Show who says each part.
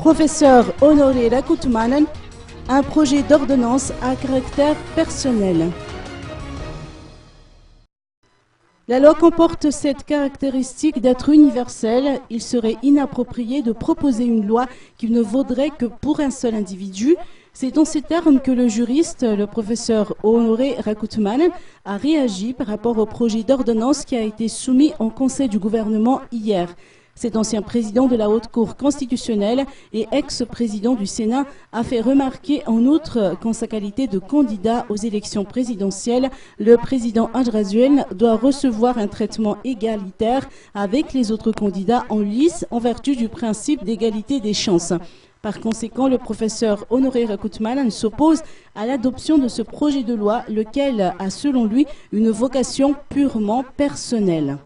Speaker 1: Professeur Honoré Rakoutumanen, un projet d'ordonnance à caractère personnel. La loi comporte cette caractéristique d'être universelle. Il serait inapproprié de proposer une loi qui ne vaudrait que pour un seul individu. C'est dans ces termes que le juriste, le professeur Honoré Rakoutumanen, a réagi par rapport au projet d'ordonnance qui a été soumis au Conseil du gouvernement hier. Cet ancien président de la Haute Cour constitutionnelle et ex-président du Sénat a fait remarquer en outre qu'en sa qualité de candidat aux élections présidentielles, le président Hadj Razuel doit recevoir un traitement égalitaire avec les autres candidats en lice en vertu du principe d'égalité des chances. Par conséquent, le professeur Honoré Rakoutumanen s'oppose à l'adoption de ce projet de loi, lequel a selon lui une vocation purement personnelle.